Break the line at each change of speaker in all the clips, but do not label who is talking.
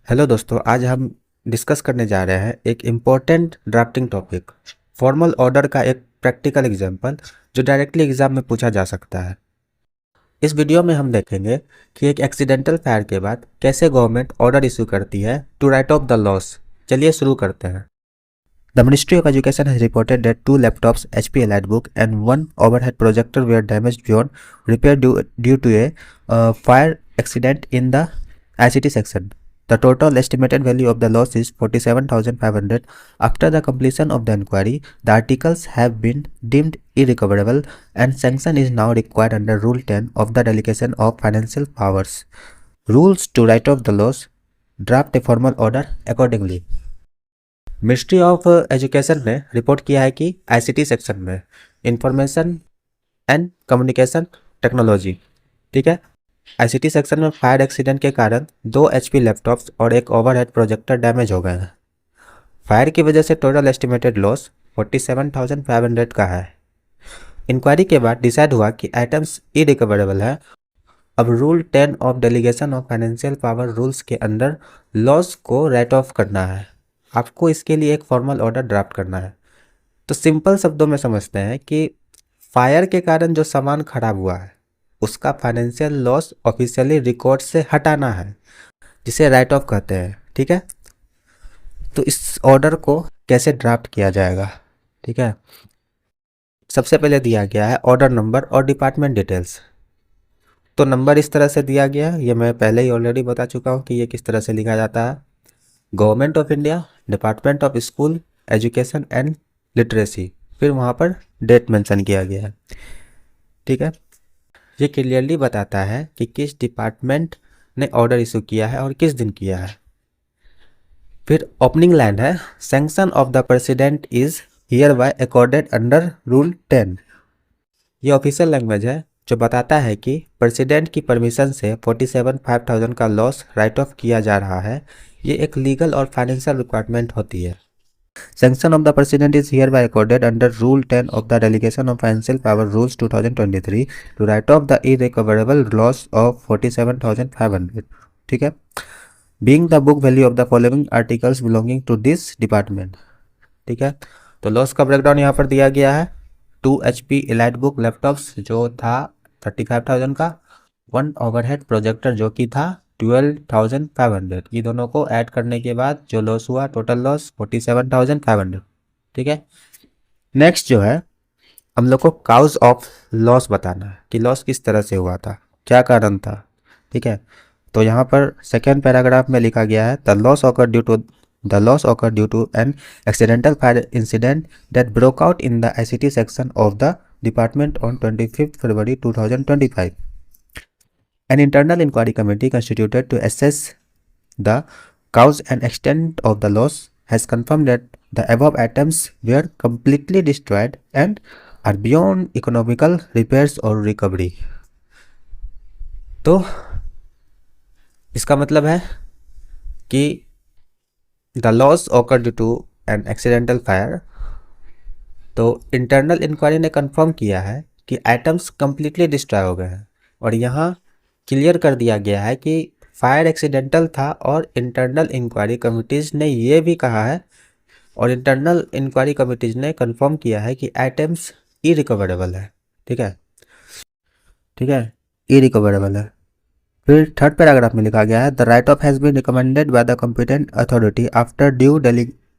Hello दोस्तों, आज हम डिस्कस करने जा रहे हैं एक important drafting topic, formal order का एक प्रैक्टिकल एग्जांपल जो डायरेक्टली एग्जाम में पूछा जा सकता है। इस वीडियो में हम देखेंगे कि एक एक्सीडेंटल फायर के बाद कैसे गवर्नमेंट ऑर्डर इशू करती है to write off the loss. चलिए शुरू करते हैं। The Ministry of Education has reported that 2 laptops, HP EliteBook, and 1 overhead projector were damaged beyond repair due to a fire accident in the ICT section. The total estimated value of the loss is 47,500. After the completion of the inquiry, the articles have been deemed irrecoverable and sanction is now required under Rule 10 of the Delegation of Financial Powers. Rules to write off the loss. Draft a formal order accordingly. Ministry of education ने report किया है कि ICT section में information and communication technology, ठीक है, ICT section में fire accident के कारण 2 एचपी लैपटॉप्स और एक ओवरहेड प्रोजेक्टर डैमेज हो गए हैं। फायर की वजह से टोटल एस्टिमेटेड लॉस 47,500 का है। इंक्वायरी के बाद डिसाइड हुआ कि आइटम्स इरिकवरेबल है। अब rule 10 of delegation of financial power rules के अंदर लॉस को राइट ऑफ करना है। आपको इसके लिए एक फॉर्मल ऑर्डर ड्राफ्ट करना है। तो सिंपल शब्दों में समझते हैं कि फायर के कारण जो सामान खराब हुआ है उसका फाइनेंशियल लॉस ऑफिशियली रिकॉर्ड से हटाना है, जिसे राइट ऑफ कहते हैं, ठीक है। तो इस ऑर्डर को कैसे ड्राफ्ट किया जाएगा, ठीक है। सबसे पहले दिया गया है ऑर्डर नंबर और डिपार्टमेंट डिटेल्स। तो नंबर इस तरह से दिया गया है, ये मैं पहले ही ऑलरेडी बता चुका हूँ कि ये किस तरह से लिखा जाता है। Government of India, department of school education and literacy, फिर वहाँ पर डेट मेंशन किया गया है, ठीक है। ये क्लियरली बताता है कि किस डिपार्टमेंट ने ऑर्डर इशू किया है और किस दिन किया है। फिर ओपनिंग लाइन है, sanction of the president is here bye accorded under rule 10। ये ऑफिशियल लैंग्वेज है जो बताता है कि प्रेसिडेंट की परमिशन से 47,500 का लॉस राइट ऑफ किया जा रहा है। ये एक लीगल और फाइनेंशियल रिक्वायरमेंट होती है। Sanction of the President is hereby accorded under Rule 10 of the Delegation of Financial Power Rules 2023 to write off the irrecoverable loss of 47,500, ठीक है, being the book value of the following articles belonging to this department, ठीक है। तो loss का breakdown यहाँ पर दिया गया है। 2 HP EliteBook लैपटॉप्स जो था 35,000 का, 1 ओवरहेड प्रोजेक्टर जो कि था 12,500। ये दोनों को ऐड करने के बाद जो लॉस हुआ, टोटल लॉस 47,500, ठीक है। नेक्स्ट जो है, हम लोग को काउज ऑफ लॉस बताना है कि लॉस किस तरह से हुआ था, क्या कारण था, ठीक है। तो यहाँ पर सेकेंड पैराग्राफ में लिखा गया है, the loss occur due to an accidental fire incident that broke out in the ICT section of the department on 25 February 2025। An internal inquiry committee constituted to assess the cause and extent of the loss has confirmed that the above items were completely destroyed and are beyond economical repairs or recovery। तो इसका मतलब है कि the loss occurred due to an accidental fire। तो internal inquiry ने confirm किया है कि आइटम्स कंप्लीटली डिस्ट्रॉय हो गए हैं, और यहाँ क्लियर कर दिया गया है कि फायर एक्सीडेंटल था। और इंटरनल इंक्वायरी कमिटीज़ ने ये भी कहा है, और इंटरनल इंक्वायरी कमिटीज़ ने कंफर्म किया है कि आइटम्स इरिकवरेबल है, ठीक है, ठीक है, इरिकवरेबल है। फिर थर्ड पैराग्राफ में लिखा गया है, the write off has been recommended by the competent authority after due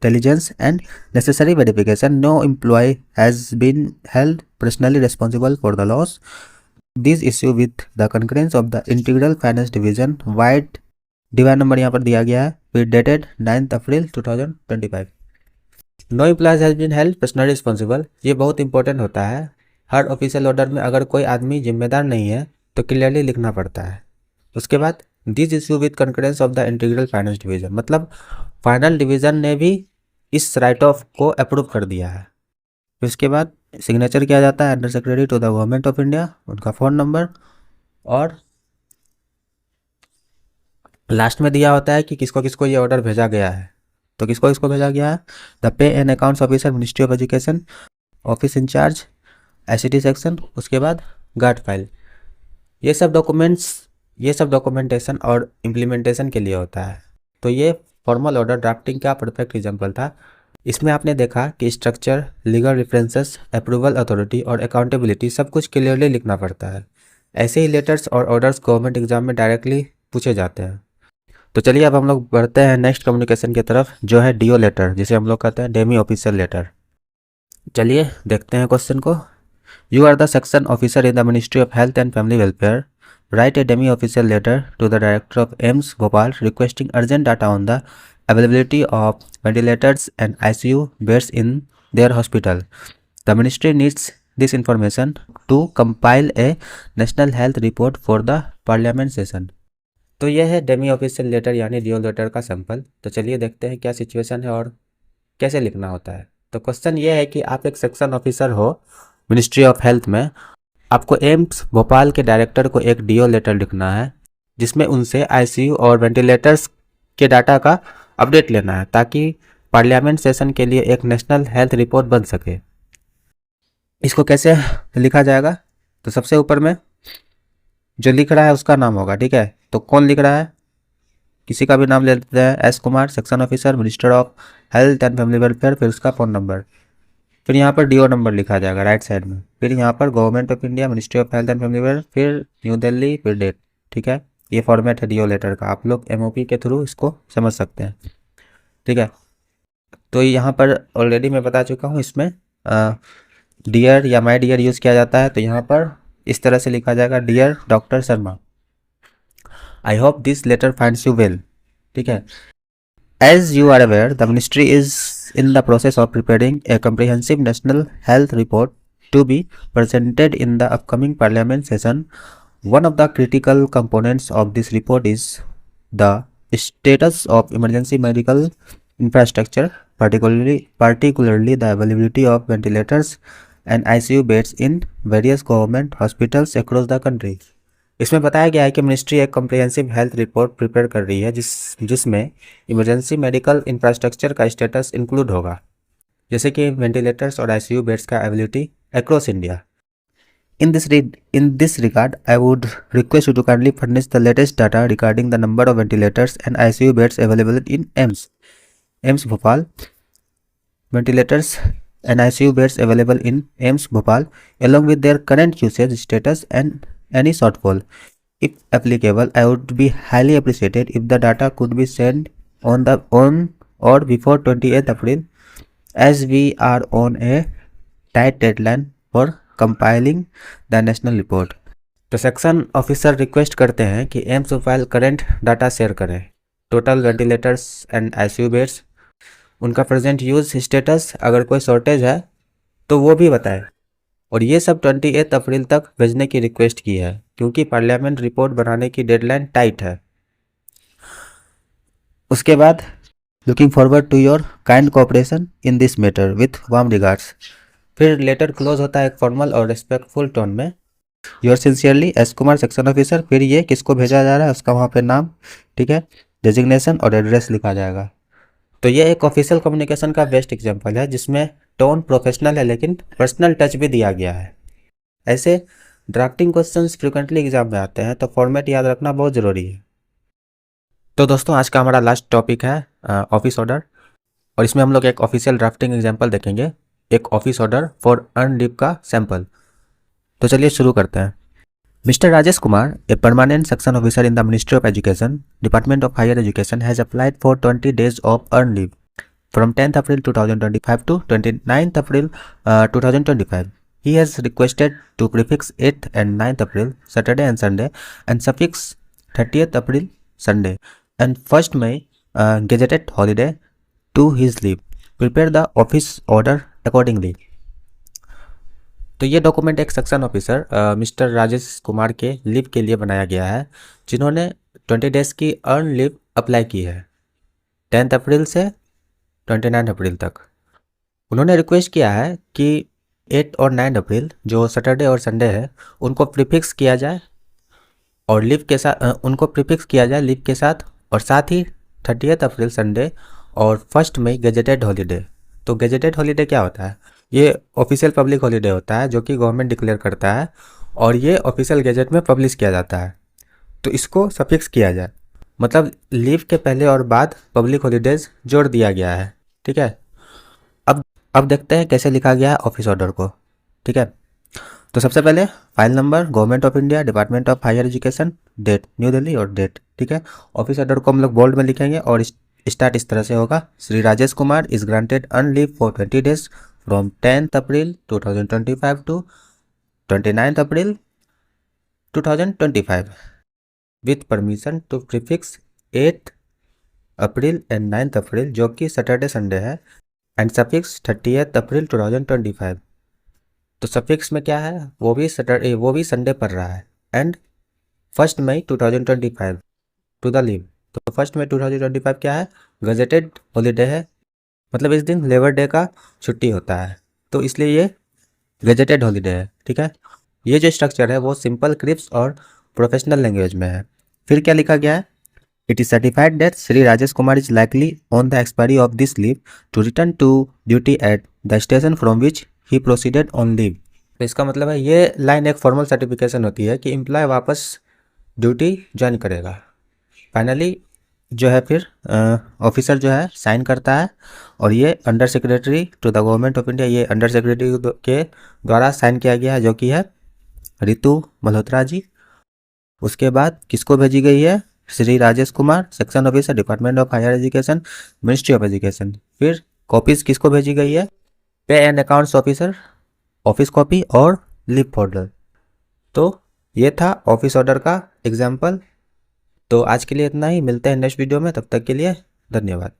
diligence and necessary verification. No employee has been held personally responsible for the loss. This issue with the concurrence of the Integral Finance Division wide divide number यहाँ पर दिया गया है, फिर dated 9 April 2025। No employees has been held personally responsible. ये बहुत important होता है। हर ऑफिशियल ऑर्डर में अगर कोई आदमी जिम्मेदार नहीं है तो क्लियरली लिखना पड़ता है। उसके बाद this issue with concurrence of the integral finance division, मतलब फाइनल डिवीजन ने भी इस राइट ऑफ को अप्रूव कर दिया है। उसके बाद सिग्नेचर किया जाता है under secretary to the government of India, उनका फ़ोन नंबर, और लास्ट में दिया होता है कि किसको किसको ये ऑर्डर भेजा गया है। तो किसको किसको भेजा गया है, the pay and accounts officer, ministry of education, office in-charge ICT section, उसके बाद गार्ड फाइल। ये सब डॉक्यूमेंटेशन और इम्प्लीमेंटेशन के लिए होता है। तो ये फॉर्मल ऑर्डर ड्राफ्टिंग का परफेक्ट एग्जाम्पल था। इसमें आपने देखा कि structure, legal references, approval authority और अकाउंटेबिलिटी सब कुछ क्लियरली लिखना पड़ता है। ऐसे ही लेटर्स और ऑर्डर्स गवर्नमेंट एग्जाम में डायरेक्टली पूछे जाते हैं। तो चलिए अब हम लोग बढ़ते हैं नेक्स्ट कम्युनिकेशन की तरफ, जो है डीओ लेटर, जिसे हम लोग कहते हैं डेमी ऑफिशियल लेटर। चलिए देखते हैं क्वेश्चन को। You are the section officer in the ministry of health and family welfare. Write a demi official letter to the director of AIIMS Bhopal requesting urgent data on the availability of ventilators and ICU beds in their hospital. The ministry needs this information to compile a national health report for the parliament session. तो यह है Demi official letter यानी do letter का sample. तो चलिए देखते हैं क्या सिचुएशन है और कैसे लिखना होता है। तो क्वेश्चन ये है कि आप एक सेक्शन ऑफिसर हो मिनिस्ट्री ऑफ हेल्थ में, आपको एम्स भोपाल के डायरेक्टर को एक डीओ लेटर लिखना है जिसमें उनसे आईसीयू और वेंटिलेटर्स के डाटा का अपडेट लेना है ताकि पार्लियामेंट सेशन के लिए एक नेशनल हेल्थ रिपोर्ट बन सके। इसको कैसे लिखा जाएगा? तो सबसे ऊपर में जो लिख रहा है उसका नाम होगा, ठीक है। तो कौन लिख रहा है, किसी का भी नाम ले लेते हैं, S Kumar, section officer, minister of health and family welfare, फिर उसका फ़ोन नंबर, फिर यहाँ पर डीओ नंबर लिखा जाएगा राइट साइड में, फिर यहाँ पर government of India, ministry of health and family welfare, फिर न्यू दिल्ली, फिर डेट, ठीक है। ये फॉर्मेट है डीओ लेटर का, आप लोग एमओपी के थ्रू इसको समझ सकते हैं, ठीक है। तो यहाँ पर ऑलरेडी मैं बता चुका हूँ, इसमें डियर या माय डियर यूज़ किया जाता है। तो यहाँ पर इस तरह से लिखा जाएगा, dear doctor Sharma, I hope this letter finds you well, ठीक है। As you are aware the ministry is in the process of preparing a comprehensive national health report to be presented in the upcoming parliament session. One of the critical components of this report is the status of emergency medical infrastructure, particularly the availability of ventilators and ICU beds in various government hospitals across the country. इसमें बताया गया है कि ministry एक comprehensive health report prepare कर रही है जिसमें इमरजेंसी मेडिकल इंफ्रास्ट्रक्चर का स्टेटस इंक्लूड होगा, जैसे कि वेंटिलेटर्स और आईसीयू बेड्स का availability across India. In this regard, I would request you to kindly furnish the latest data regarding the number of ventilators and ICU beds available in AIIMS Bhopal, ventilators and ICU beds available in AIIMS Bhopal, along with their current usage status and any shortfall. If applicable, I would be highly appreciated if the data could be sent on or before 28th April, as we are on a tight deadline for compiling the national report. तो section officer request करते हैं कि AIIMS Bhopal current data share करें, total ventilators and ICU beds, उनका present use status, अगर कोई shortage है तो वो भी बताएं, और ये सब 28 अप्रैल तक भेजने की रिक्वेस्ट की है क्योंकि पार्लियामेंट रिपोर्ट बनाने की डेडलाइन टाइट है। उसके बाद looking forward to your kind cooperation in this matter with warm regards. फिर लेटर क्लोज होता है एक फॉर्मल और रिस्पेक्टफुल टोन में, yours sincerely S Kumar, section officer. फिर ये किसको भेजा जा रहा है उसका वहाँ पे नाम, ठीक है, डेजिग्नेशन और एड्रेस लिखा जाएगा। तो ये एक ऑफिशियल कम्युनिकेशन का बेस्ट एग्जांपल है जिसमें टोन प्रोफेशनल है लेकिन पर्सनल टच भी दिया गया है। ऐसे ड्राफ्टिंग क्वेश्चंस फ्रिक्वेंटली एग्जाम में आते हैं, तो फॉर्मेट याद रखना बहुत ज़रूरी है। तो दोस्तों आज का हमारा लास्ट टॉपिक है ऑफिस ऑर्डर, और इसमें हम लोग एक ऑफिशियल ड्राफ्टिंग एग्जाम्पल देखेंगे, एक office order for earn leave का सैंपल। तो चलिए शुरू करते हैं। Mr. Rajesh Kumar, a permanent section officer in the Ministry of Education, Department of Higher Education, has applied for 20 days of earned leave from 10th April 2025 to 29th April 2025. He has requested to prefix 8th and 9th April, Saturday and Sunday, and suffix 30th April, Sunday, and 1st May gazetted holiday to his leave. Prepare the office order accordingly. तो ये document एक section officer mister Rajesh Kumar के leave के लिए बनाया गया है, जिन्होंने 20 डेज़ की अर्न लीव अप्लाई की है 10 अप्रैल से 29 अप्रैल तक। उन्होंने रिक्वेस्ट किया है कि 8 और 9 अप्रैल जो सैटरडे और संडे है उनको प्रीफिक्स किया जाए और लीव के साथ उनको प्रीफिक्स किया जाए लीव के साथ, और साथ ही 30 अप्रैल संडे और 1 मई गेजेटेड हॉलीडे। तो गेजेटेड हॉलीडे क्या होता है? ये ऑफिशियल पब्लिक हॉलीडे होता है जो कि गवर्नमेंट डिक्लेयर करता है और ये ऑफिशियल गैजेट में पब्लिश किया जाता है, तो इसको सफिक्स किया जाए। मतलब लीव के पहले और बाद पब्लिक हॉलीडेज जोड़ दिया गया है। ठीक है, अब देखते हैं कैसे लिखा गया है ऑफिस ऑर्डर को। ठीक है, तो सबसे पहले file number government of India department of higher education date New Delhi और डेट। ठीक है, ऑफिस ऑर्डर को हम लोग बोल्ड में लिखेंगे और स्टार्ट इस तरह से होगा, Shri Rajesh Kumar is granted an leave for 20 days from 10th April 2025 to 29th April 2025 with permission to prefix 8 April and 9th April जो कि सैटरडे संडे है एंड सफिक्स 30th अप्रैल 2025। तो सफिक्स में क्या है, वो भी सैटरडे वो भी संडे पड़ रहा है and 1 May 2025 to the leave. तो 1 मई 2025 क्या है, गजेटेड हॉलीडे है, मतलब इस दिन लेबर डे का छुट्टी होता है, तो इसलिए ये गजेटेड हॉलीडे है। ठीक है, ये जो स्ट्रक्चर है वो सिंपल, क्रिप्स और प्रोफेशनल लैंग्वेज में है। फिर क्या लिखा गया है, it is certified that Shri Rajesh Kumar is likely on the expiry of this leave to return to duty at the station from which he proceeded on leave. तो इसका मतलब है ये लाइन एक फॉर्मल सर्टिफिकेशन होती है कि एम्प्लॉय वापस ड्यूटी ज्वाइन करेगा। फाइनली जो है फिर ऑफिसर जो है साइन करता है और ये under secretary to the government of India, ये अंडर सेक्रेटरी के द्वारा साइन किया गया है जो कि है रितु मल्होत्रा जी। उसके बाद किसको भेजी गई है, Shri Rajesh Kumar section officer department of higher education ministry of education. फिर कॉपीज किसको भेजी गई है, pay and accounts officer office copy और लीव फोल्डर। तो ये था ऑफिस ऑर्डर का एग्जाम्पल। तो आज के लिए इतना ही, मिलते हैं नेक्स्ट वीडियो में, तब तक के लिए धन्यवाद।